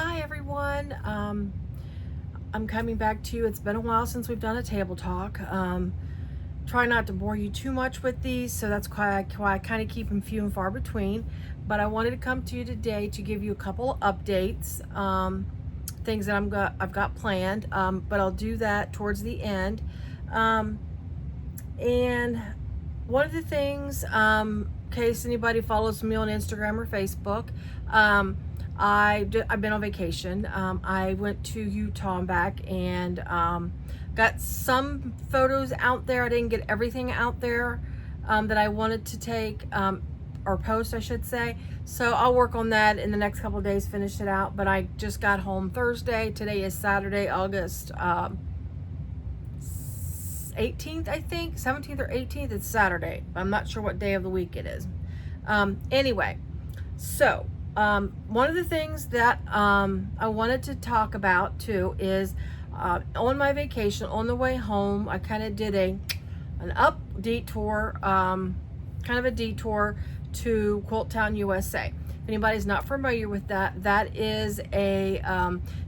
Hi everyone. I'm coming back to you. It's been a while since we've done a table talk. Try not to bore you too much with these, so that's why I kind of keep them few and far between. But I wanted to come to you today to give you a couple of updates, things that I've got planned. But I'll do that towards the end. And one of the things, in case anybody follows me on Instagram or Facebook, I've been on vacation. I went to Utah and back, and got some photos out there. I didn't get everything out there that I wanted to take, or post, I should say. So I'll work on that in the next couple of days, finish it out. But I just got home Thursday. Today is Saturday, August 18th, I think, 17th or 18th. It's Saturday. I'm not sure what day of the week it is. Anyway, so one of the things that I wanted to talk about too is on my vacation, on the way home, I kind of did an detour, kind of a detour to Quilt Town, USA. If anybody's not familiar with that, that is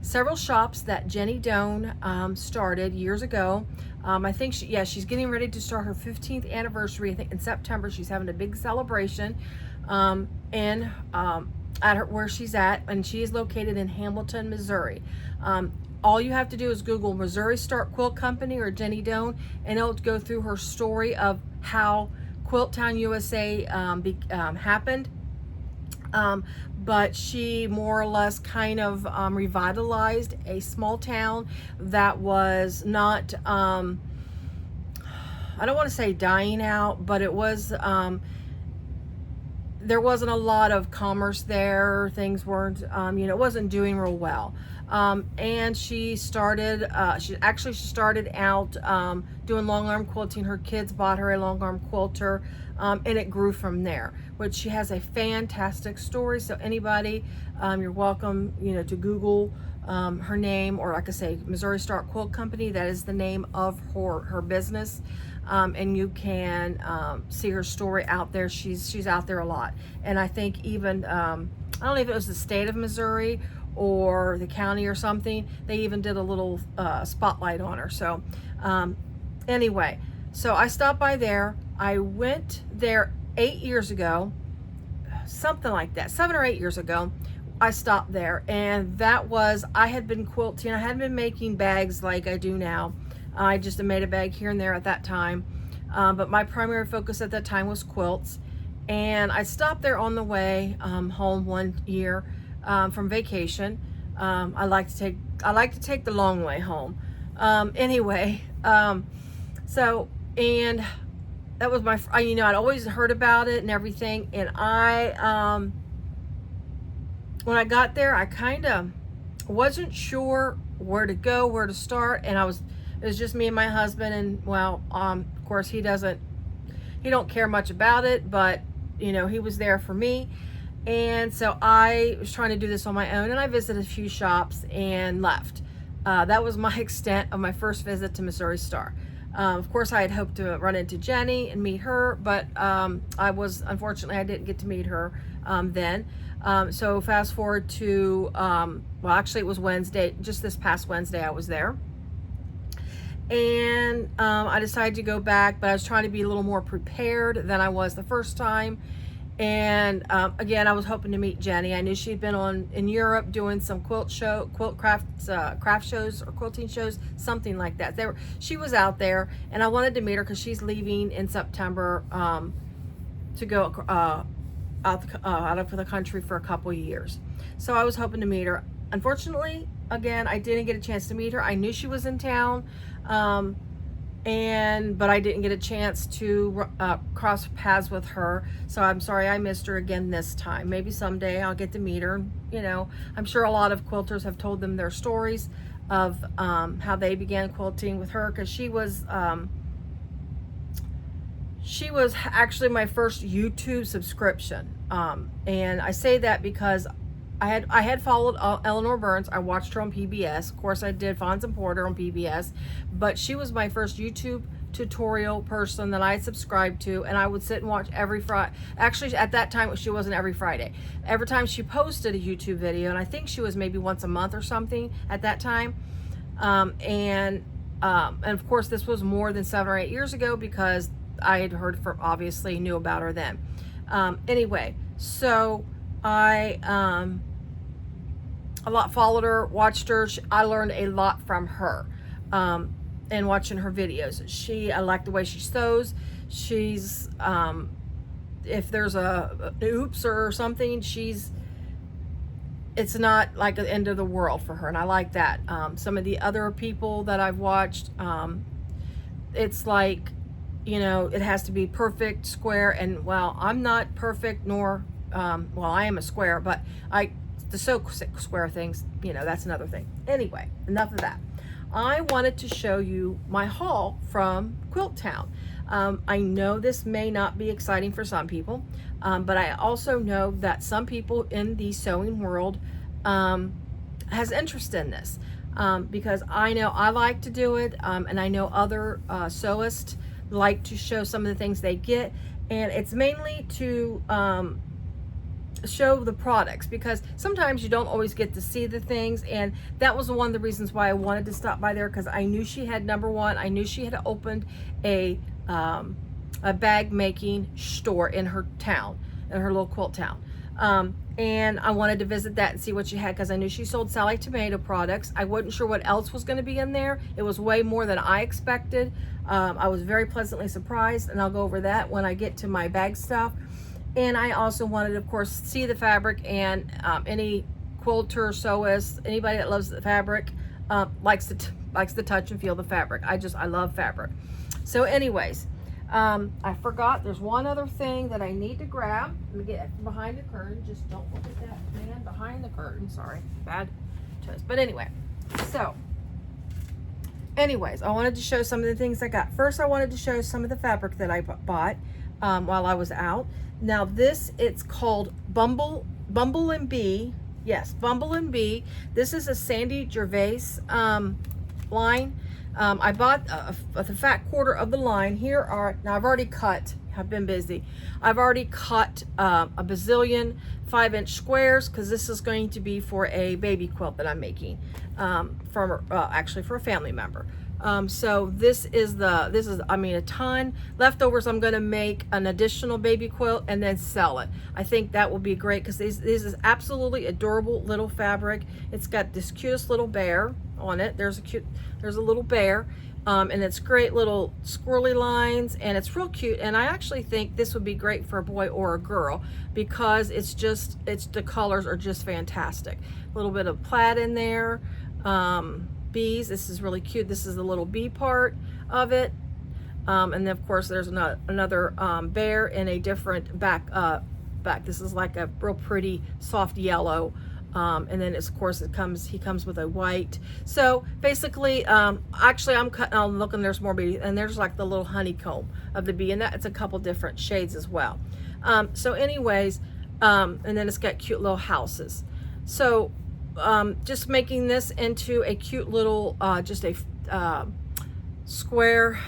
several shops that Jenny Doan started years ago. I think she's getting ready to start her 15th anniversary. I think in September she's having a big celebration where she's at, and she is located in Hamilton, Missouri. All you have to do is Google Missouri Star Quilt Company or Jenny Doan, and it'll go through her story of how Quilt Town, USA happened. But she more or less kind of revitalized a small town that was not, I don't want to say dying out, but it was, there wasn't a lot of commerce there. Things weren't, it wasn't doing real well. And she started, she started out doing long arm quilting. Her kids bought her a long arm quilter, and it grew from there, which she has a fantastic story. So anybody, you're welcome, to Google her name, or like I say, Missouri Star Quilt Company. That is the name of her business. And you can see her story out there. She's out there a lot. And I think even, I don't know if it was the state of Missouri or the county or something, they even did a little spotlight on her. So anyway, so I stopped by there. I went there 8 years ago, something like that, 7 or 8 years ago. I stopped there, and that was, I had been quilting. I hadn't been making bags like I do now. I just made a bag here and there at that time, but my primary focus at that time was quilts. And I stopped there on the way home one year from vacation. I like to take the long way home. Anyway, so, and that was I'd always heard about it and everything. And when I got there, I kind of wasn't sure where to go, where to start. And it was just me and my husband. And well, of course he don't care much about it, but he was there for me. And so I was trying to do this on my own, and I visited a few shops and left. That was my extent of my first visit to Missouri Star. Of course, I had hoped to run into Jenny and meet her, but unfortunately, I didn't get to meet her then. So fast forward to, well, actually it was Wednesday, just this past Wednesday I was there. And I decided to go back, but I was trying to be a little more prepared than I was the first time. And again, I was hoping to meet Jenny. I knew she'd been in Europe doing some craft shows or quilting shows, something like that. She was out there, and I wanted to meet her because she's leaving in September to go out of the country for a couple of years. So I was hoping to meet her. Unfortunately, again, I didn't get a chance to meet her. I knew she was in town, but I didn't get a chance to cross paths with her. So I'm sorry I missed her again this time. Maybe someday I'll get to meet her. I'm sure a lot of quilters have told them their stories of how they began quilting with her, because she was actually my first YouTube subscription. And I say that because I had followed Eleanor Burns. I watched her on PBS. Of course, I did Fonz and Porter on PBS, but she was my first YouTube tutorial person that I subscribed to, and I would sit and watch every Friday. Actually, at that time, she wasn't every Friday. Every time she posted a YouTube video, and I think she was maybe once a month or something at that time. And of course, this was more than 7 or 8 years ago because I had heard from, obviously knew about her then. Anyway, so I a lot followed her, watched her. I learned a lot from her, and watching her videos. I like the way she sews. She's, if there's a oops or something, it's not like the end of the world for her, and I like that. Some of the other people that I've watched, it's like, you know, it has to be perfect, square, and well, I'm not perfect, nor, well, I am a square, but the sew square things, you know, that's another thing. Anyway, enough of that. I wanted to show you my haul from Quilt Town. I know this may not be exciting for some people, but I also know that some people in the sewing world has interest in this, because I know I like to do it, and I know other sewists like to show some of the things they get, and it's mainly to show the products, because sometimes you don't always get to see the things, and that was one of the reasons why I wanted to stop by there, because I knew she had, number one, I knew she had opened a bag making store in her town, in her little quilt town, and I wanted to visit that and see what she had, because I knew she sold Sally Tomato products. I wasn't sure what else was going to be in there. It was way more than I expected. I was very pleasantly surprised, and I'll go over that when I get to my bag stuff. And I also wanted, of course, see the fabric, and any quilter, sewist, anybody that loves the fabric likes to touch and feel the fabric. I love fabric. So anyways, I forgot there's one other thing that I need to grab. Let me get behind the curtain. Just don't look at that man behind the curtain. Sorry, bad toast. But anyway, so anyways, I wanted to show some of the things I got. First, I wanted to show some of the fabric that I bought while I was out. Now this, it's called Bumble and Bee. Yes, Bumble and Bee. This is a Sandy Gervais line. I bought the fat quarter of the line. Here are, now I've already cut, I've been busy. I've already cut a bazillion 5-inch squares, because this is going to be for a baby quilt that I'm making, actually for a family member. So this is I mean, a ton leftovers. I'm going to make an additional baby quilt and then sell it. I think that will be great, because this is absolutely adorable little fabric. It's got this cutest little bear on it. There's a little bear, and it's great little squirrely lines, and it's real cute. And I actually think this would be great for a boy or a girl, because the colors are just fantastic. A little bit of plaid in there. Bees, this is really cute. This is the little bee part of it, and then of course there's another bear in a different back. This is like a real pretty soft yellow, and then of course he comes with a white. So basically, actually I'm looking, there's more bee, and there's like the little honeycomb of the bee, and it's a couple different shades as well. So anyways, and then it's got cute little houses. So just making this into a cute little just a square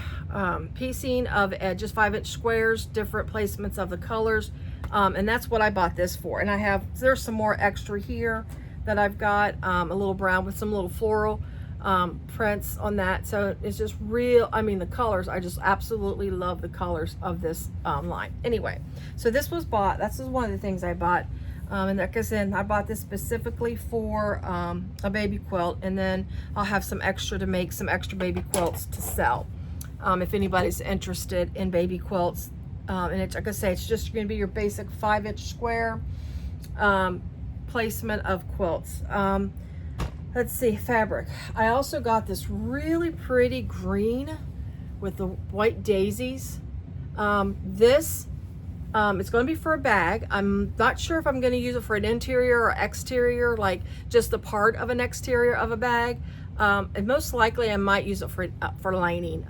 piecing of just 5-inch squares, different placements of the colors, and that's what I bought this for. And there's some more extra here that I've got, a little brown with some little floral prints on that. So it's just real, I mean, the colors, I just absolutely love the colors of this line. Anyway, so this was bought, that's just one of the things I bought. And like I said, I bought this specifically for a baby quilt, and then I'll have some extra to make some extra baby quilts to sell, if anybody's interested in baby quilts. And it's, like I say, it's just going to be your basic 5-inch square placement of quilts. Let's see, fabric. I also got this really pretty green with the white daisies. It's going to be for a bag. I'm not sure if I'm going to use it for an interior or exterior, like just the part of an exterior of a bag. And most likely I might use it for lining,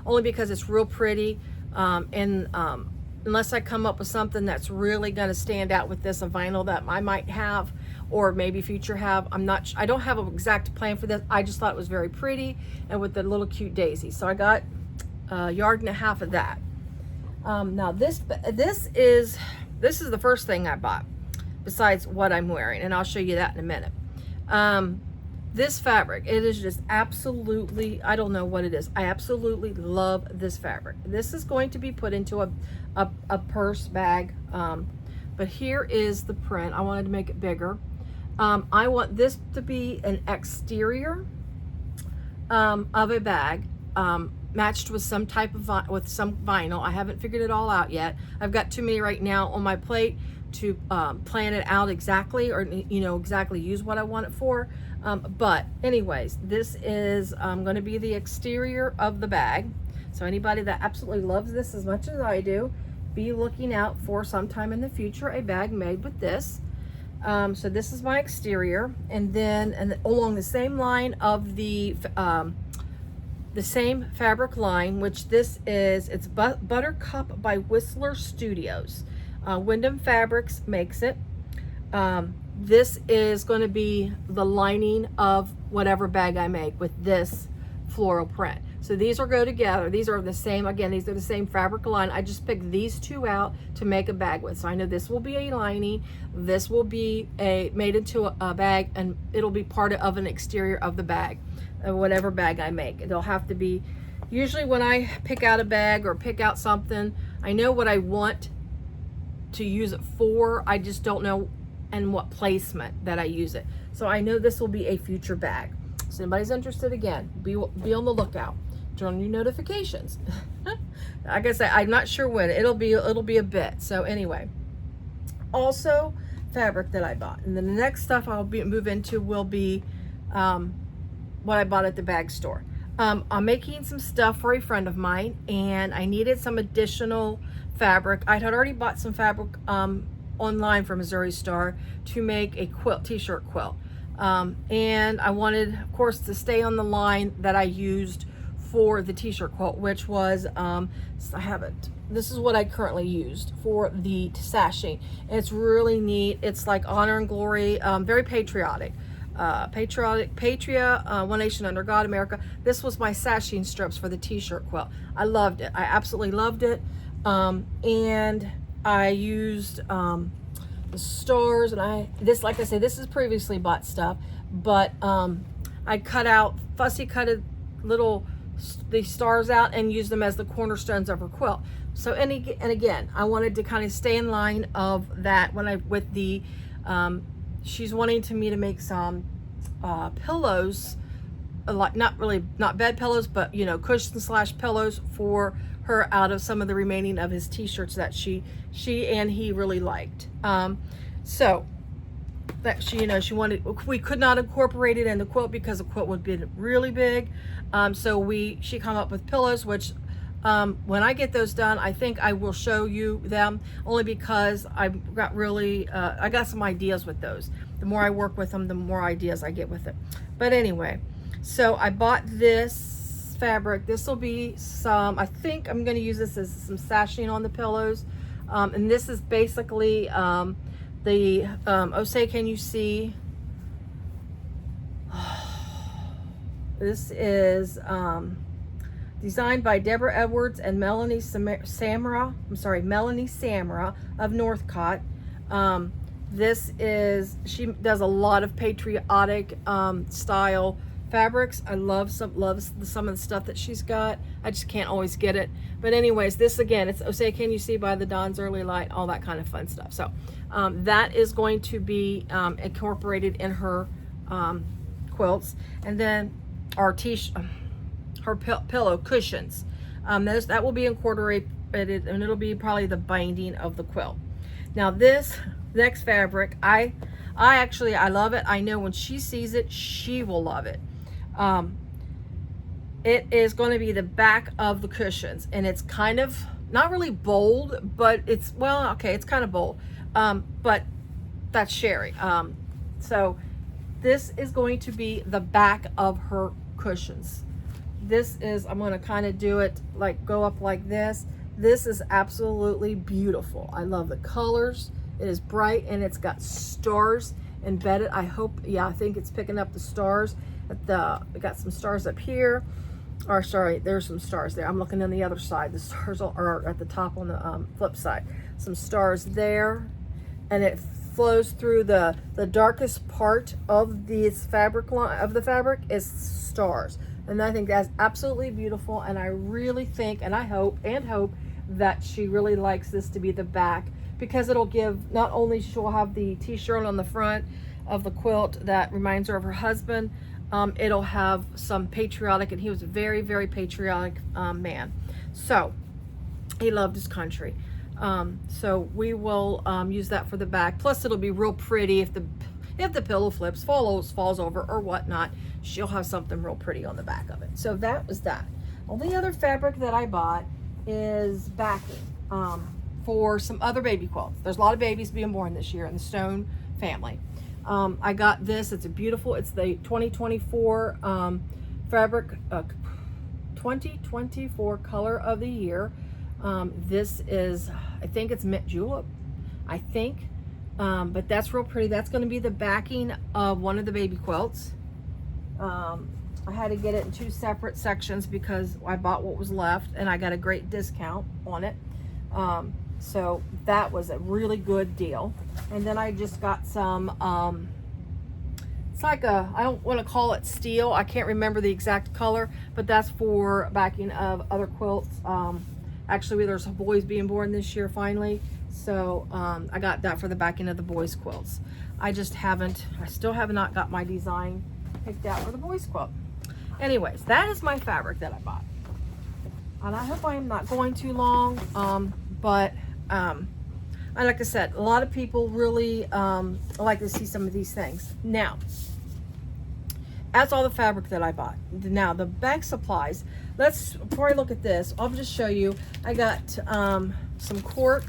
only because it's real pretty. Unless I come up with something that's really going to stand out with this, a vinyl that I might have, or maybe future have. I don't have an exact plan for this. I just thought it was very pretty, and with the little cute daisy. So I got yard and a half of that. Now this is the first thing I bought besides what I'm wearing, and I'll show you that in a minute. This fabric, it is just absolutely, I don't know what it is. I absolutely love this fabric. This is going to be put into a purse bag, but here is the print. I wanted to make it bigger. I want this to be an exterior of a bag, matched with some type of some vinyl. I haven't figured it all out yet. I've got too many right now on my plate to plan it out exactly, or exactly use what I want it for. But anyways, this is going to be the exterior of the bag. So anybody that absolutely loves this as much as I do, be looking out for sometime in the future a bag made with this. So this is my exterior, and then along the same line of the same fabric line, which it's Buttercup by Whistler Studios. Wyndham Fabrics makes it. This is going to be the lining of whatever bag I make with this floral print. So these will go together. These are the same, again, these are the same fabric line. I just picked these two out to make a bag with. So I know this will be a lining, this will be made into a bag, and it'll be part of an exterior of the bag, whatever bag I make. It'll have to be, usually when I pick out a bag or pick out something, I know what I want to use it for. I just don't know and what placement that I use it. So I know this will be a future bag. So anybody's interested, again, be on the lookout. Turn on your notifications. Like I said, I'm not sure when. It'll be a bit. So anyway, also fabric that I bought. And then the next stuff I'll move into will be what I bought at the bag store. I'm making some stuff for a friend of mine, and I needed some additional fabric. I had already bought some fabric online from Missouri Star to make a quilt, t-shirt quilt. And I wanted, of course, to stay on the line that I used for the t-shirt quilt, which was, this is what I currently used for the sashing. It's really neat. It's like honor and glory, very patriotic. One Nation Under God, America. This was my sashing strips for the t-shirt quilt. I loved it. I absolutely loved it. And I used the stars, and like I say, this is previously bought stuff, but I fussy cutted these stars out and used them as the cornerstones of her quilt. So and again, I wanted to kind of stay in line of that she's wanting me to make some pillows, not bed pillows, but cushions / pillows for her out of some of the remaining of his t-shirts that she and he really liked. So that she wanted, we could not incorporate it in the quilt because the quilt would be really big. So she come up with pillows, which when I get those done, I think I will show you them, only because I got some ideas with those. The more I work with them, the more ideas I get with it. But anyway, so I bought this fabric. This will be I think I'm going to use this as some sashing on the pillows. And this is basically the Oh Say Can You See. This is designed by Deborah Edwards and Melanie Samra of Northcott. She does a lot of patriotic style fabrics. I love some of the stuff that she's got. I just can't always get it. But anyways, this again, it's Oh Say Can You See by the Dawn's Early Light, all that kind of fun stuff. So that is going to be incorporated in her quilts. And then our her pillow cushions. That will be incorporated, and it'll be probably the binding of the quilt. Now this next fabric, I love it. I know when she sees it, she will love it. It is going to be the back of the cushions, and it's kind of not really bold, but it's kind of bold. But that's Sherry. So this is going to be the back of her cushions. I'm going to kind of do it go up like this. This is absolutely beautiful. I love the colors. It is bright, and it's got stars embedded. I think it's picking up the stars. It got some stars up here. or sorry, there's some stars there. I'm looking on the other side. The stars are at the top on the flip side. Some stars there, and it flows through the darkest part of this fabric line of the fabric is stars, and I think that's absolutely beautiful. And I really think, and I hope that she really likes this to be the back, because it'll give, not only she'll have the t-shirt on the front of the quilt that reminds her of her husband, it'll have some patriotic, and he was a very, very patriotic man. So he loved his country. So we will use that for the back. Plus it'll be real pretty if the pillow flips, falls over or whatnot. She'll have something real pretty on the back of it. So that was that. Only other fabric that I bought is backing for some other baby quilts. There's a lot of babies being born this year in the Stone family. I got this. It's a beautiful, it's the 2024 fabric, 2024 color of the year. This is, I think it's mint julep, I think, but that's real pretty. That's going to be the backing of one of the baby quilts. I had to get it in 2 separate sections because I bought what was left, and I got a great discount on it. So that was a really good deal. And then I just got some, it's like a, I don't want to call it steel. I can't remember the exact color, but that's for backing of other quilts. Actually, there's boys being born this year finally. So I got that for the backing of the boys' quilts. I still have not got my design picked out for the boys' quilt. Anyways, that is my fabric that I bought. And I hope I am not going too long. Like I said, a lot of people really like to see some of these things. Now, that's all the fabric that I bought. Now, the bag supplies. Before I look at this, I'll just show you. I got some cork,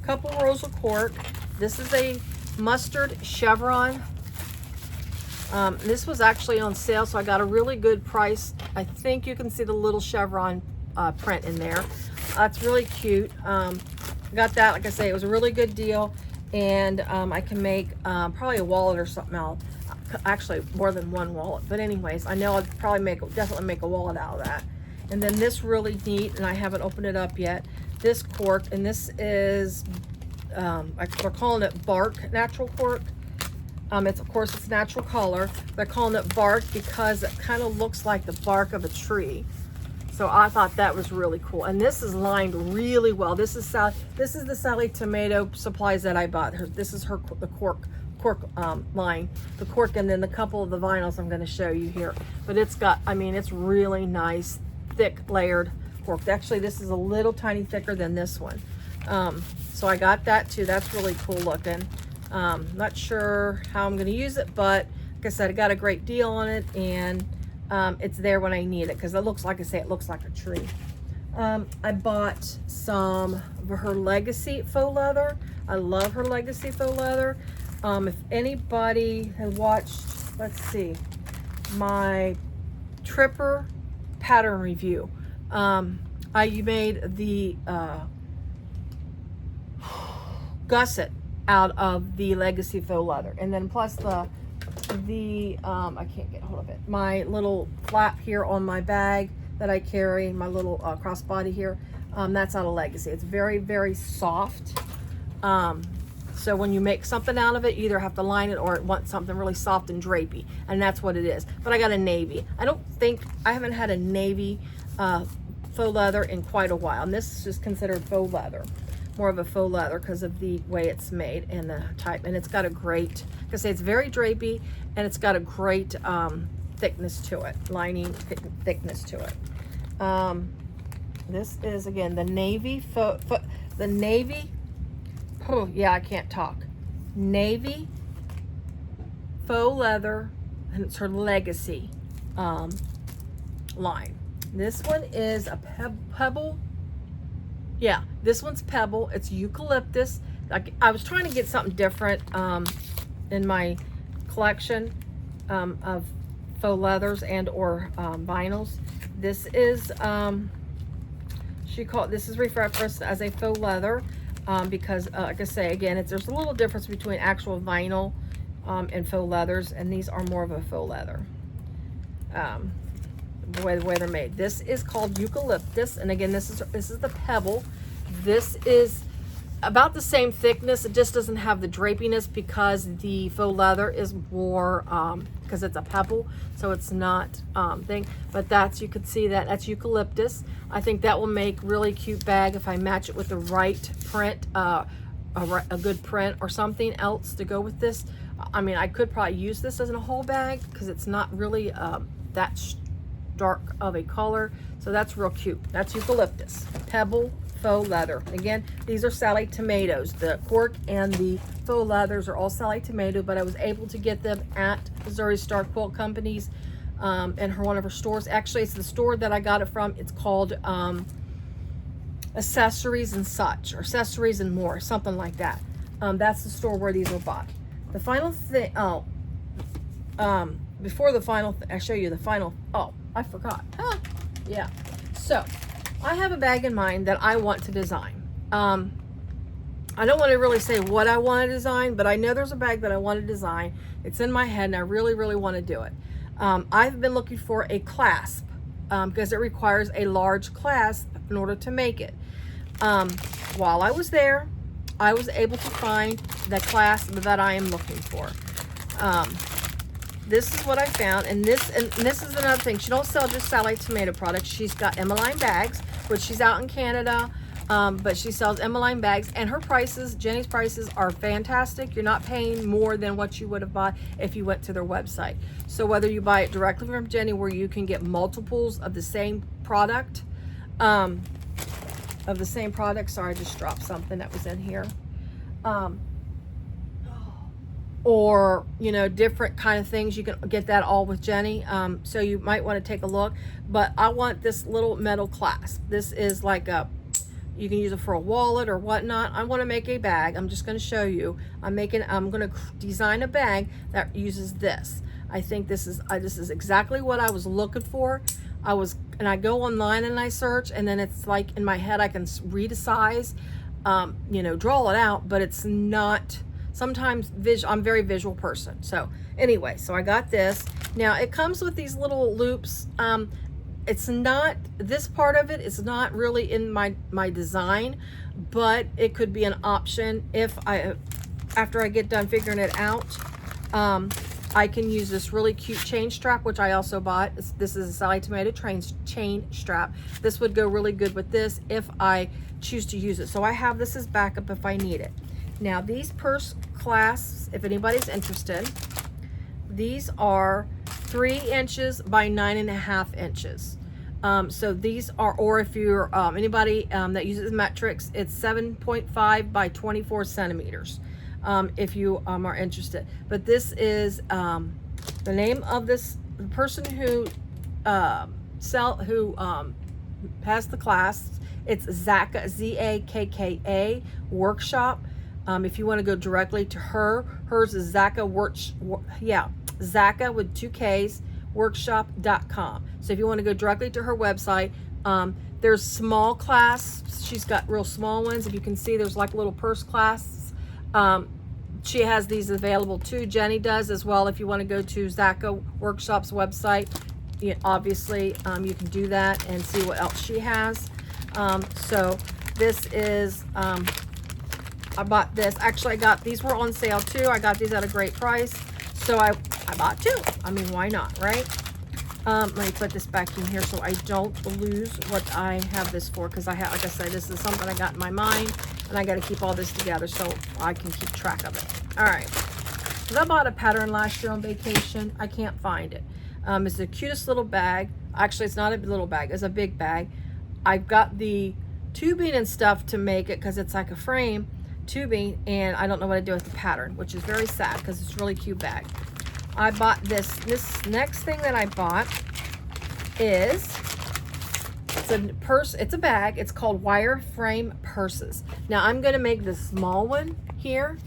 couple rolls of cork. This is a mustard chevron. This was actually on sale, so I got a really good price. I think you can see the little chevron print in there. It's really cute. Got that, like I say, it was a really good deal, and I can make probably a wallet or something out. Actually, more than one wallet, but anyways, I know I'd probably definitely make a wallet out of that. And then this really neat, and I haven't opened it up yet, this cork, and this is they're calling it bark natural cork. Of course it's natural color. They're calling it bark because it kind of looks like the bark of a tree. So I thought that was really cool. And this is lined really well. This is the Sally Tomato supplies that I bought. This is the cork line, the cork, and then the couple of the vinyls I'm going to show you here. But it's got, I mean, it's really nice, thick layered cork. Actually, this is a little tiny thicker than this one. So I got that too. That's really cool looking. Not sure how I'm going to use it, but like I said, I got a great deal on it, and it's there when I need it because it looks, like I say, it looks like a tree. I bought some of her Legacy faux leather. I love her Legacy faux leather. If anybody had watched, let's see, my Tripper pattern review, I made the gusset out of the Legacy faux leather, and then plus the I can't get hold of it, my little flap here on my bag that I carry, my little crossbody here, that's out of Legacy. It's very, very soft. So when you make something out of it, you either have to line it or want something really soft and drapey, and that's what it is. But I got a navy. I haven't had a navy faux leather in quite a while, and this is just considered faux leather, more of a faux leather because of the way it's made and the type. And it's got a great, like I say, it's very drapey, and it's got a great thickness to it, lining thickness to it. This is, again, the navy the navy, oh yeah, I can't talk, navy faux leather, and it's her Legacy line. This one is a pebble. Yeah, this one's pebble. It's eucalyptus. I was trying to get something different in my collection of faux leathers and or vinyls. This is this is referenced as a faux leather because like I say, again, there's a little difference between actual vinyl and faux leathers, and these are more of a faux leather. the way they're made. This is called eucalyptus, and again, this is the pebble. This is about the same thickness. It just doesn't have the drapiness because the faux leather is more because it's a pebble, so it's not thing. But that's, you could see that that's eucalyptus. I think that will make really cute bag if I match it with the right print, a good print or something else to go with this. I mean, I could probably use this as a whole bag because it's not really that dark of a color. So that's real cute. That's eucalyptus, pebble, faux leather. Again, these are Sally tomatoes. The cork and the faux leathers are all Sally tomato, but I was able to get them at Missouri Star Quilt Companies in one of her stores. Actually, it's the store that I got it from. It's called Accessories and Such, or Accessories and More, something like that. That's the store where these were bought. The final thing, before the final, I show you the final, I forgot. Yeah. So, I have a bag in mind that I want to design. I don't want to really say what I want to design, but I know there's a bag that I want to design. It's in my head and I really, really want to do it. I've been looking for a clasp because it requires a large clasp in order to make it. While I was there, I was able to find the clasp that I am looking for. This is what I found, and this is another thing. She don't sell just Sally Tomato products. She's got Emmeline bags, which she's out in Canada, but she sells Emmeline bags, and her prices, Jenny's prices, are fantastic. You're not paying more than what you would have bought if you went to their website. So whether you buy it directly from Jenny, where you can get multiples of the same product, sorry, I just dropped something that was in here. Or, you know, different kind of things. You can get that all with Jenny. So you might want to take a look. But I want this little metal clasp. This is like you can use it for a wallet or whatnot. I want to make a bag. I'm just going to show you. I'm going to design a bag that uses this. I think this is exactly what I was looking for. And I go online and I search, and then it's like in my head I can read a size, you know, draw it out, but it's not. Sometimes I'm a very visual person. So anyway, so I got this. Now it comes with these little loops. It's not, this part of it is not really in my design, but it could be an option if after I get done figuring it out. I can use this really cute chain strap, which I also bought. This is a Sally Tomato chain strap. This would go really good with this if I choose to use it. So I have this as backup if I need it. Now these purse clasps, if anybody's interested, these are 3 inches by 9.5 inches. So these are, or if you're anybody that uses metrics, it's 7.5 by 24 centimeters. If you are interested. But this is the name of the person who has the clasps. It's Zakka, Z-A-K-K-A Workshop. If you want to go directly to her, hers is Zakka Zakka with 2 K's, workshop.com. So if you want to go directly to her website, there's small clasps. She's got real small ones. If you can see, there's like little purse clasps. She has these available too. Jenny does as well. If you want to go to Zakka Workshop's website, obviously you can do that and see what else she has. So this is, I bought this. Actually, these were on sale too. I got these at a great price. So I bought 2. I mean, why not, right? Let me put this back in here so I don't lose what I have this for, because like I said, this is something I got in my mind, and I got to keep all this together so I can keep track of it. All right. So I bought a pattern last year on vacation. I can't find it. It's the cutest little bag. Actually, it's not a little bag. It's a big bag. I've got the tubing and stuff to make it because it's like a frame tubing, and I don't know what to do with the pattern, which is very sad because it's a really cute bag. I bought this next thing that I bought is, it's a purse, it's a bag. It's called Wireframe Purses. Now I'm going to make the small one here.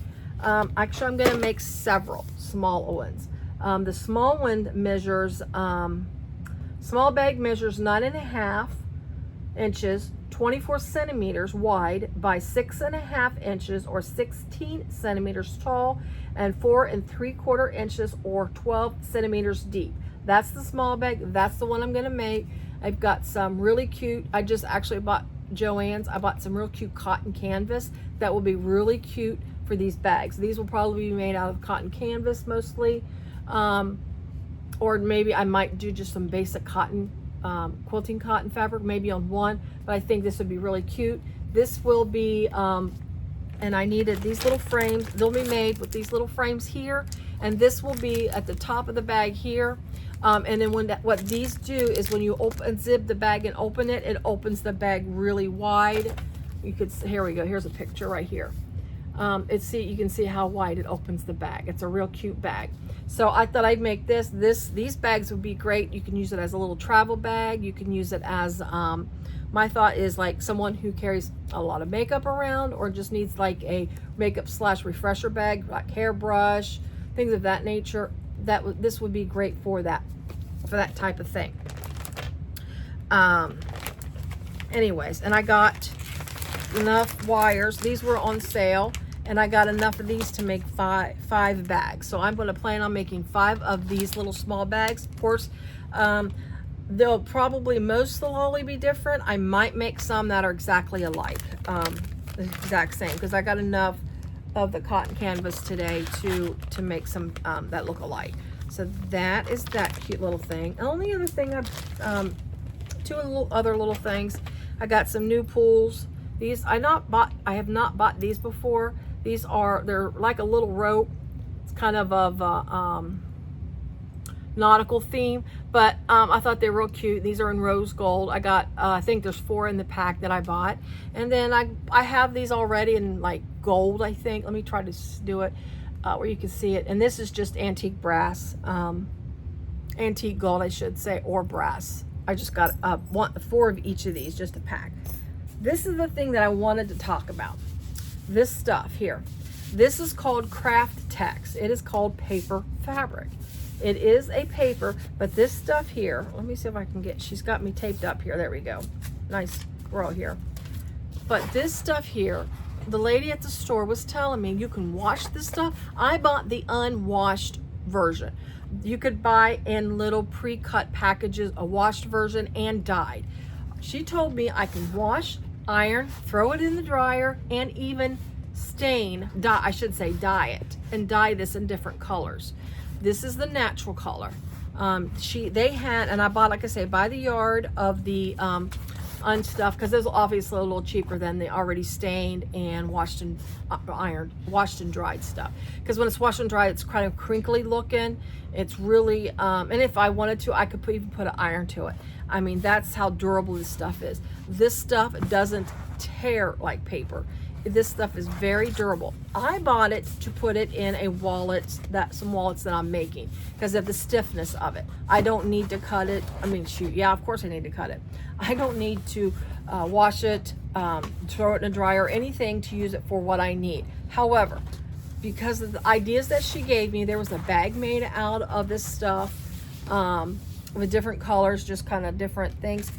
Actually, I'm going to make several small ones. The small one measures, small bag measures 9.5 inches, 24 centimeters wide by 6.5 inches or 16 centimeters tall, and 4 3/4 inches or 12 centimeters deep. That's the small bag. That's the one I'm gonna make. I've got some really cute, I just actually bought Joann's. I bought some real cute cotton canvas that will be really cute for these bags. These will probably be made out of cotton canvas mostly. Or maybe I might do just some basic cotton, quilting cotton fabric, maybe on one, but I think this would be really cute. This will be, and I needed these little frames. They'll be made with these little frames here, and this will be at the top of the bag here. And then what these do is when you zip the bag and open it, it opens the bag really wide. You could, here we go, here's a picture right here. You can see how wide it opens the bag. It's a real cute bag. So I thought I'd make these bags would be great. You can use it as a little travel bag. You can use it as, my thought is like someone who carries a lot of makeup around or just needs like a makeup / refresher bag, like hairbrush, things of that nature. This would be great for that type of thing. Anyways, and I got enough wires. These were on sale, and I got enough of these to make five bags. So I'm going to plan on making 5 of these little small bags. Of course, they'll probably, most will only be different. I might make some that are exactly alike, the exact same, because I got enough of the cotton canvas today to make some that look alike. So that is that cute little thing. The only other thing I've 2 other little things. I got some new pools. These I have not bought these before. They're like a little rope. It's kind of nautical theme, but I thought they were real cute. These are in rose gold. I got I think there's 4 in the pack that I bought, and then I have these already in like gold, I think. Let me try to do it where you can see it. And this is just antique brass, antique gold I should say, or brass. I just got 4 of each of these, just a pack. This is the thing that I wanted to talk about. This stuff here, this is called Craft Tex. It is called paper fabric. It is a paper, but this stuff here, let me see if I can get, she's got me taped up here. There we go. Nice girl here. But this stuff here, the lady at the store was telling me you can wash this stuff. I bought the unwashed version. You could buy in little pre-cut packages a washed version and dyed. She told me I can wash, iron, throw it in the dryer, and even dye it, and dye this in different colors. This is the natural color. They had, and I bought, like I say, by the yard of the unstuffed, because it's obviously a little cheaper than the already stained and washed and ironed, washed and dried stuff. Because when it's washed and dried, it's kind of crinkly looking. It's really, and if I wanted to, I could even put an iron to it. I mean, that's how durable this stuff is. This stuff doesn't tear like paper. This stuff is very durable. I bought it to put it in a wallet, some wallets that I'm making, because of the stiffness of it. I don't need to cut it. I mean, shoot, yeah, of course I need to cut it. I don't need to wash it, throw it in a dryer, or anything to use it for what I need. However, because of the ideas that she gave me, there was a bag made out of this stuff with different colors, just kind of different things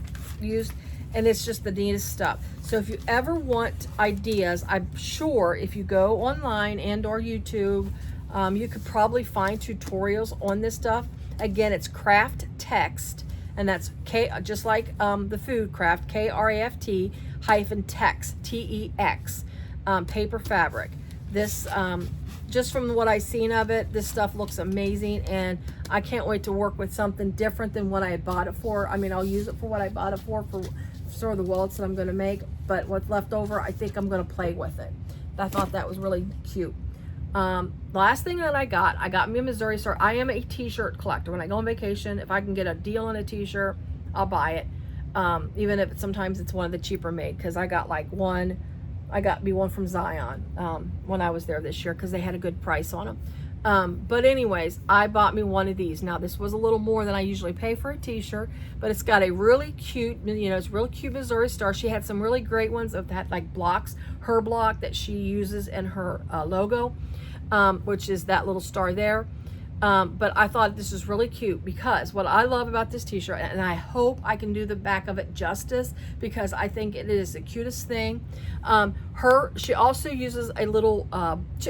used, and it's just the neatest stuff. So if you ever want ideas, I'm sure if you go online and or YouTube, you could probably find tutorials on this stuff. Again, it's Craft Tex, and that's just like the food craft, KRAFT hyphen Tex, TEX, paper fabric. This, just from what I've seen of it, this stuff looks amazing, and I can't wait to work with something different than what I had bought it for. I mean, I'll use it for what I bought it for sort of the wallets that I'm going to make, but what's left over, I think I'm going to play with it. I thought that was really cute. Last thing that I got me a Missouri Star. I am a t-shirt collector. When I go on vacation, if I can get a deal on a t-shirt, I'll buy it. Even if sometimes it's one of the cheaper made, because I got like one. I got me one from Zion when I was there this year, because they had a good price on them. But anyways, I bought me one of these. Now this was a little more than I usually pay for a t-shirt, but it's got a really cute, it's real cute Missouri Star. She had some really great ones of that, like blocks, her block that she uses in her logo, which is that little star there. But I thought this is really cute, because what I love about this t-shirt, and I hope I can do the back of it justice, because I think it is the cutest thing. She also uses a little,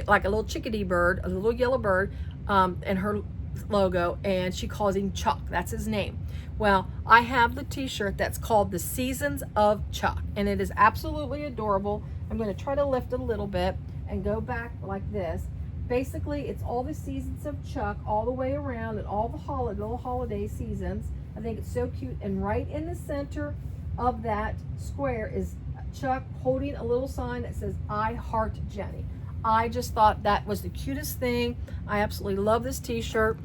like a little chickadee bird, a little yellow bird, and her logo, and she calls him Chuck. That's his name. Well, I have the t-shirt that's called the Seasons of Chuck, and it is absolutely adorable. I'm going to try to lift it a little bit and go back like this. Basically, it's all the seasons of Chuck all the way around, and all the little holiday seasons. I think it's so cute. And right in the center of that square is Chuck holding a little sign that says, "I heart Jenny." I just thought that was the cutest thing. I absolutely love this t-shirt.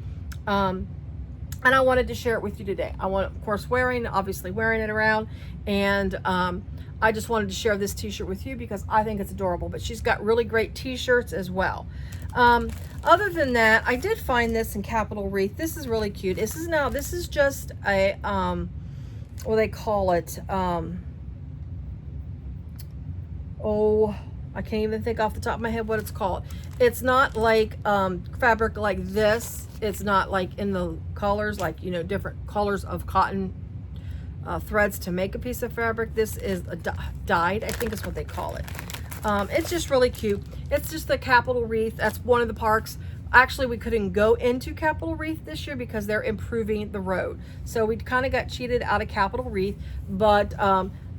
And I wanted to share it with you today. I want, of course, obviously wearing it around. And I just wanted to share this t-shirt with you because I think it's adorable. But she's got really great t-shirts as well. Other than that, I did find this in Capitol Wreath. This is really cute. This is just a, what do they call it? I can't even think off the top of my head what it's called. It's not like fabric like this. It's not like in the colors, like, you know, different colors of cotton threads to make a piece of fabric. This is a dyed, I think is what they call it. It's just really cute. It's just the Capitol Wreath. That's one of the parks. Actually, we couldn't go into Capitol Wreath this year because they're improving the road. So we kind of got cheated out of Capitol Wreath. But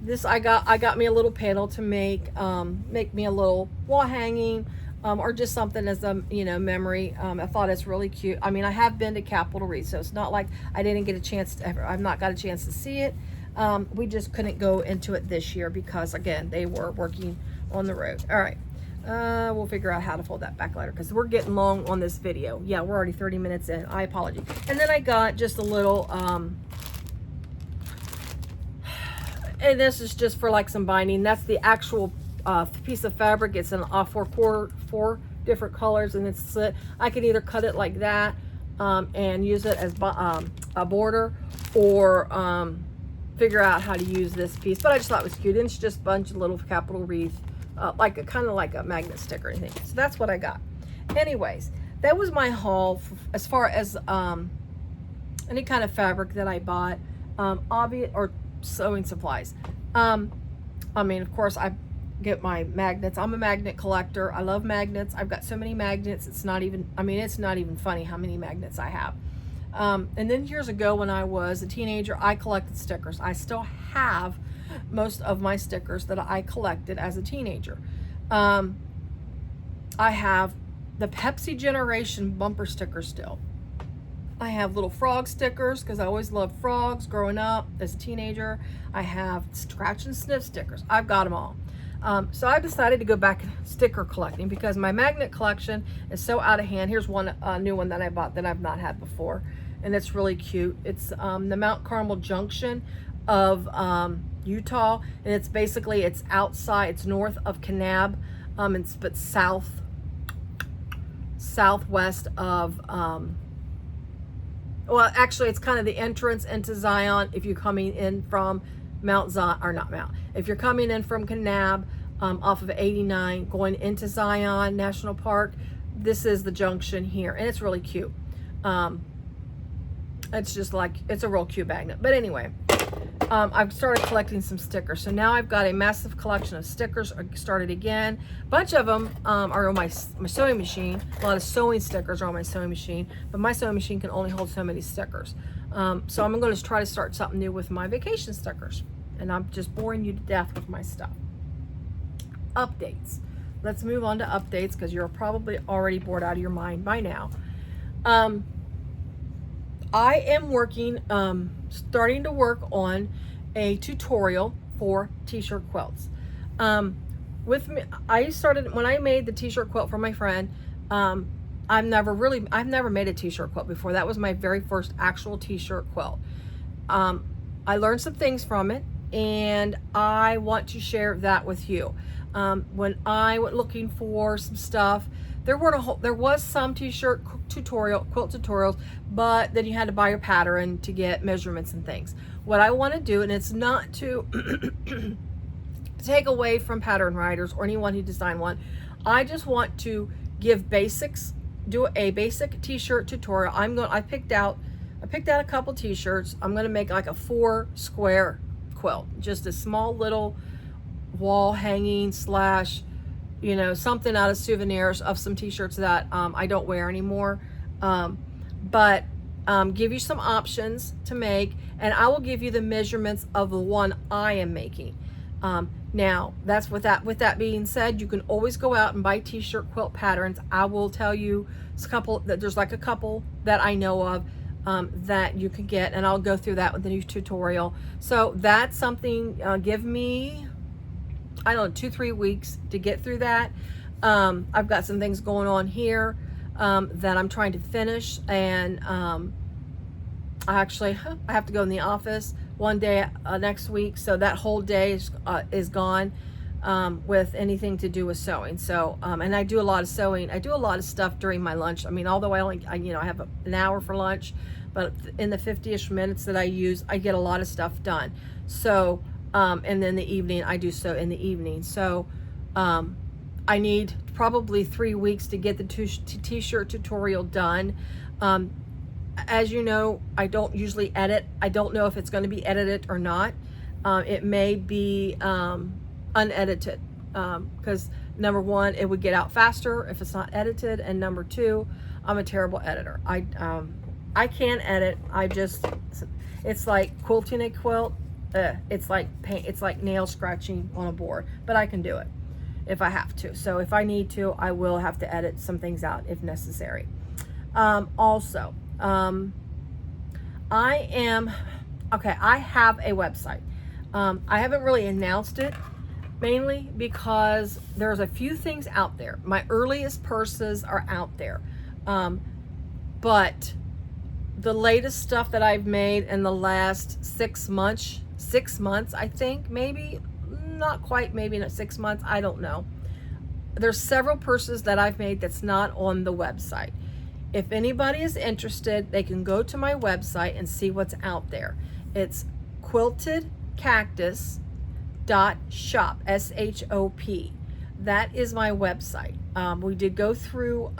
this I got me a little panel to make me a little wall hanging. Or just something as a, you know, memory. I thought it's really cute. I mean, I have been to Capitol Wreath, so it's not like I didn't get a chance to I've not got a chance to see it. We just couldn't go into it this year because, again, they were working on the road. All right, we'll figure out how to fold that back later because we're getting long on this video. Yeah, we're already 30 minutes in. I apologize. And then I got just a little, and this is just for like some binding. That's the actual piece of fabric. It's an four different colors, and it's slit. I can either cut it like that and use it as a border, or figure out how to use this piece. But I just thought it was cute, and it's just a bunch of little Capitol Wreath, like a kind of like a magnet stick or anything. So that's what I got. Anyways, that was my haul as far as any kind of fabric that I bought, obvious or sewing supplies. I mean, of course, I get my magnets. I'm a magnet collector. I love magnets. I've got so many magnets. It's not even funny how many magnets I have. And then years ago when I was a teenager, I collected stickers. I still have most of my stickers that I collected as a teenager. I have the Pepsi Generation bumper sticker still. I have little frog stickers because I always loved frogs growing up as a teenager. I have scratch and sniff stickers. I've got them all. So I decided to go back sticker collecting because my magnet collection is so out of hand. Here's one new one that I bought that I've not had before, and it's really cute. It's the Mount Carmel Junction of Utah, and it's basically, it's outside, it's north of Kanab, but southwest of well, actually, it's kind of the entrance into Zion if you're coming in from if you're coming in from Kanab, off of 89, going into Zion National Park, this is the junction here, and it's really cute. It's just like, it's a real cute magnet. But anyway, I've started collecting some stickers. So now I've got a massive collection of stickers. I started again. A bunch of them are on my sewing machine. A lot of sewing stickers are on my sewing machine, but my sewing machine can only hold so many stickers. So I'm going to try to start something new with my vacation stickers. And I'm just boring you to death with my stuff. Updates. Let's move on to updates because you're probably already bored out of your mind by now. I am working, starting to work on a tutorial for t-shirt quilts. With me, when I made the t-shirt quilt for my friend, I've never made a t-shirt quilt before. That was my very first actual t-shirt quilt. I learned some things from it, and I want to share that with you. When I went looking for some stuff, there was some t-shirt quilt tutorials, but then you had to buy your pattern to get measurements and things. What I want to do, and it's not to take away from pattern writers or anyone who designed one, I just want to give basics, do a basic t-shirt tutorial. I picked out a couple t-shirts. I'm going to make like a 4 square quilt, just a small little wall hanging slash, something out of souvenirs of some t-shirts that I don't wear anymore. but give you some options to make, and I will give you the measurements of the one I am making. Now, that's with that being said, you can always go out and buy t-shirt quilt patterns. I will tell you there's like a couple that I know of that you can get, and I'll go through that with the new tutorial. So that's something, give me, I don't know, 2-3 weeks to get through that. I've got some things going on here that I'm trying to finish, and I have to go in the office one day next week, so that whole day is gone with anything to do with sewing. So and I do a lot of sewing. I do a lot of stuff during my lunch. I mean, although I have an hour for lunch, but in the 50-ish minutes that I use, I get a lot of stuff done. So and then the evening I do sew in the evening. So I need probably 3 weeks to get the t-shirt tutorial done. As you know, I don't usually edit. I don't know if it's going to be edited or not. It may be unedited because number one, it would get out faster if it's not edited, and number two, I'm a terrible editor. I can't edit. It's like quilting a quilt. It's like paint. It's like nail scratching on a board. But I can do it if I have to. So if I need to, I will have to edit some things out if necessary. Also, I have a website. I haven't really announced it, mainly because there's a few things out there. My earliest purses are out there. But the latest stuff that I've made in the last 6 months, I think, maybe not quite, maybe not 6 months, I don't know. There's several purses that I've made that's not on the website. If anybody is interested, they can go to my website and see what's out there. It's quiltedcactus.shop, S-H-O-P. That is my website. We did go through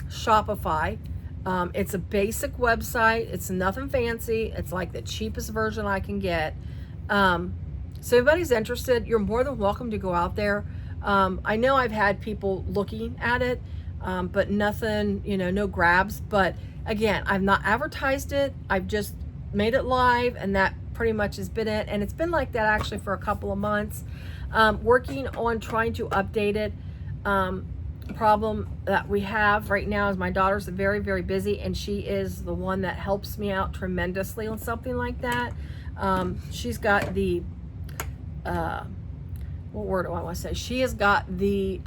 Shopify. It's a basic website. It's nothing fancy. It's like the cheapest version I can get. So if anybody's interested, you're more than welcome to go out there. I know I've had people looking at it, but nothing, no grabs. But again, I've not advertised it. I've just made it live, and that pretty much has been it. And it's been like that actually for a couple of months. Working on trying to update it. The problem that we have right now is my daughter's very, very busy, and she is the one that helps me out tremendously on something like that. She's got the, what word do I want to say? She has got the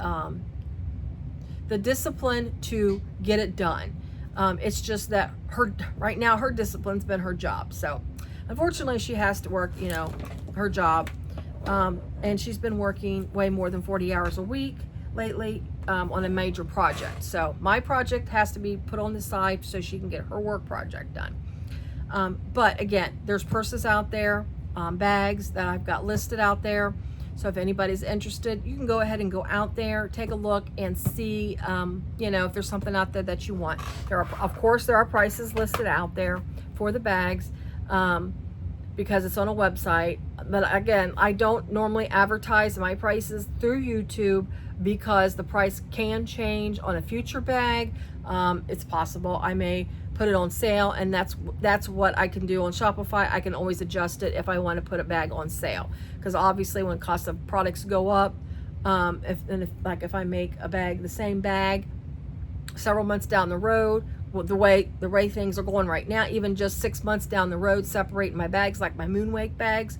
discipline to get it done. It's just that right now her discipline's been her job. So unfortunately she has to work, her job. And she's been working way more than 40 hours a week lately on a major project. So my project has to be put on the side so she can get her work project done. But again, there's purses out there, bags that I've got listed out there. So if anybody's interested, you can go ahead and go out there, take a look and see, if there's something out there that you want. Of course, there are prices listed out there for the bags because it's on a website. But again, I don't normally advertise my prices through YouTube because the price can change on a future bag. It's possible I may put it on sale, and that's what I can do on Shopify. I can always adjust it if I want to put a bag on sale, because obviously when cost of products go up, if I make a bag, the same bag, several months down the road, the way things are going right now, even just 6 months down the road, separating my bags, like my Moonwake bags,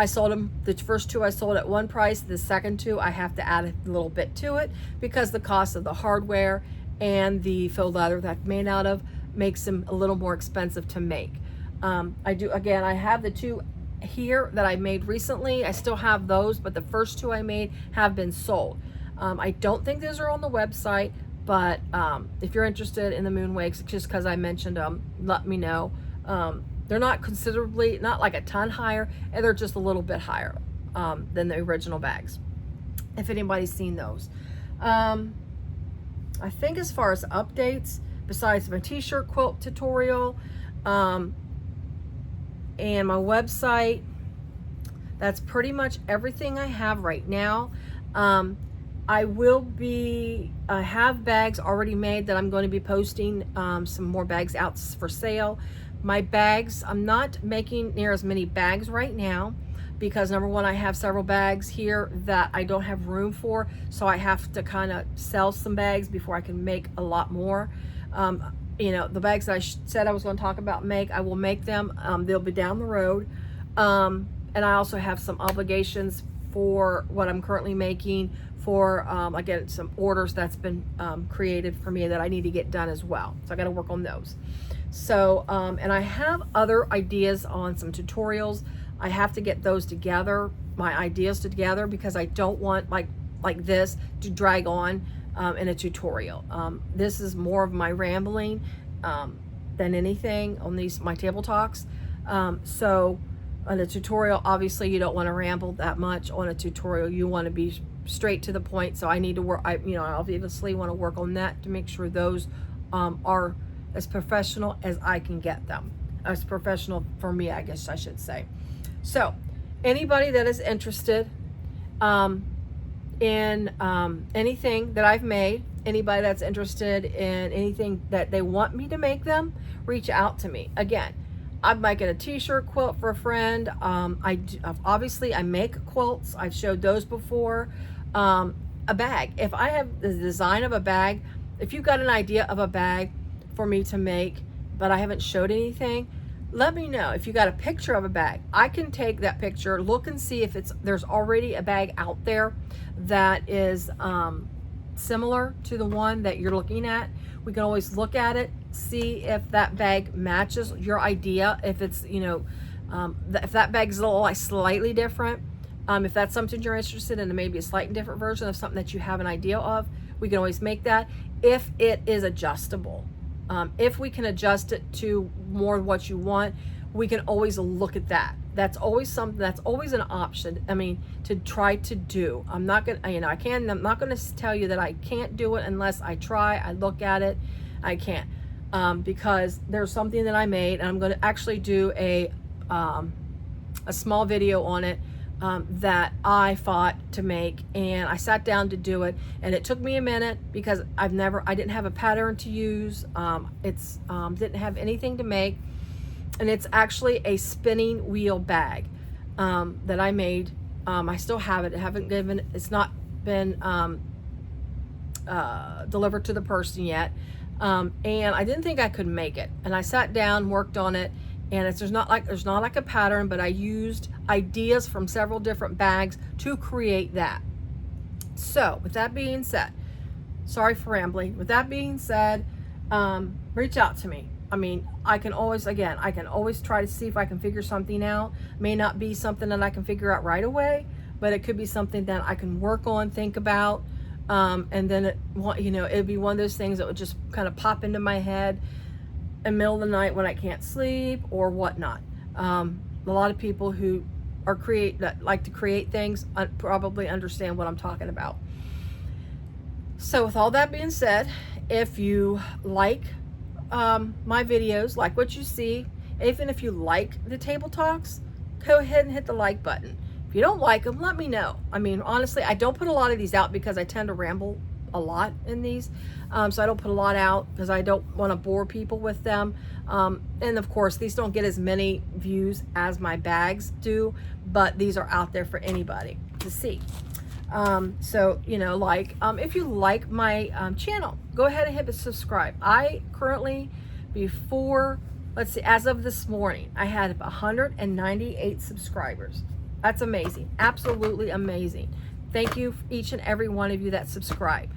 I sold them, the first two I sold at one price, the second two I have to add a little bit to it because the cost of the hardware and the faux leather that's made out of makes them a little more expensive to make. I have the two here that I made recently. I still have those, but the first two I made have been sold. I don't think those are on the website, but if you're interested in the Moonwakes, just because I mentioned them, let me know. They're not like a ton higher, and they're just a little bit higher than the original bags, if anybody's seen those. I think as far as updates, besides my t-shirt quilt tutorial and my website, that's pretty much everything I have right now. I have bags already made that I'm going to be posting some more bags out for sale. My bags, I'm not making near as many bags right now because number one, I have several bags here that I don't have room for, so I have to kind of sell some bags before I can make a lot more. You know, the bags that I said I was going to talk about I will make them. They'll be down the road. And I also have some obligations for what I'm currently making for, again, some orders that's been created for me that I need to get done as well. So I got to work on those. So, and I have other ideas on some tutorials. I have to get those together, my ideas together, because I don't want like this to drag on in a tutorial. This is more of my rambling than anything on my table talks. So on a tutorial, obviously you don't want to ramble that much on a tutorial. You want to be straight to the point. So I need to work, I obviously want to work on that to make sure those are as professional as I can get them. As professional for me, I guess I should say. So anybody that is interested in anything that I've made, anybody that's interested in anything that they want me to make them, reach out to me. Again, I'm making a t-shirt quilt for a friend. Obviously I make quilts. I've showed those before. A bag. If I have the design of a bag, if you've got an idea of a bag for me to make, but I haven't showed anything, let me know. If you got a picture of a bag, I can take that picture, look and see if there's already a bag out there that is similar to the one that you're looking at. We can always look at it, see if that bag matches your idea. If it's, if that bag's a little slightly different, if that's something you're interested in, maybe a slightly different version of something that you have an idea of, we can always make that if it is adjustable. If we can adjust it to more what you want, we can always look at that. That's always something, that's always an option. I mean, to try to do. I'm not going to, I'm not going to tell you that I can't do it unless I try, I look at it. I can't. Because there's something that I made, and I'm going to actually do a small video on it that I fought to make, and I sat down to do it, and it took me a minute because I didn't have a pattern to use. Didn't have anything to make, and it's actually a spinning wheel bag that I made. I still have it. It's not been delivered to the person yet, and I didn't think I could make it, and I sat down, worked on it. And there's not like a pattern, but I used ideas from several different bags to create that. So with that being said, sorry for rambling. With that being said, reach out to me. I mean, I can always try to see if I can figure something out. May not be something that I can figure out right away, but it could be something that I can work on, think about, and then it'd be one of those things that would just kind of pop into my head in the middle of the night when I can't sleep or whatnot. A lot of people who like to create things probably understand what I'm talking about. So with all that being said, if you like my videos, like what you see, even if you like the table talks, go ahead and hit the like button. If you don't like them, let me know. I mean, honestly, I don't put a lot of these out because I tend to ramble a lot in these, so I don't put a lot out because I don't want to bore people with them, and of course these don't get as many views as my bags do, but these are out there for anybody to see. So if you like my channel, go ahead and hit subscribe. I currently, as of this morning, I had 198 subscribers. That's amazing, absolutely amazing. Thank you, each and every one of you that subscribe.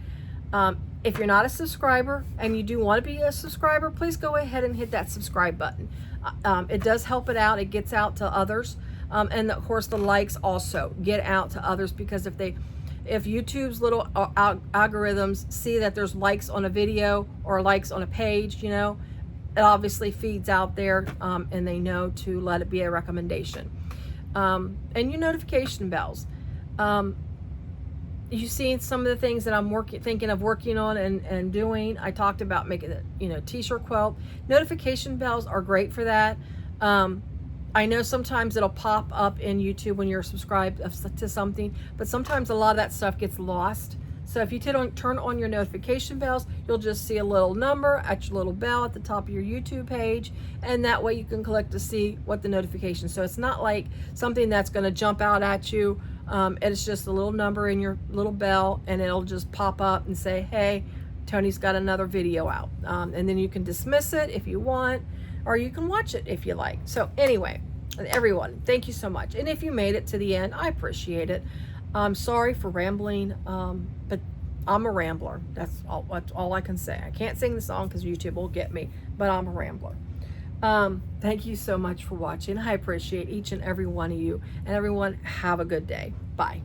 If you're not a subscriber and you do want to be a subscriber, please go ahead and hit that subscribe button. It does help it out. It gets out to others. And of course the likes also get out to others, because if YouTube's little algorithms see that there's likes on a video or likes on a page, it obviously feeds out there, and they know to let it be a recommendation. And your notification bells. You've seen some of the things that I'm thinking of working on and doing. I talked about making a t-shirt quilt. Notification bells are great for that. I know sometimes it'll pop up in YouTube when you're subscribed to something, but sometimes a lot of that stuff gets lost. So if you turn on your notification bells, you'll just see a little number at your little bell at the top of your YouTube page, and that way you can click to see what the notification. So it's not like something that's going to jump out at you. It's just a little number in your little bell, and it'll just pop up and say, hey, Tony's got another video out. And then you can dismiss it if you want, or you can watch it if you like. So anyway, everyone, thank you so much. And if you made it to the end, I appreciate it. I'm sorry for rambling, but I'm a rambler. That's all I can say. I can't sing the song because YouTube will get me, but I'm a rambler. Thank you so much for watching. I appreciate each and every one of you. And everyone, have a good day. Bye.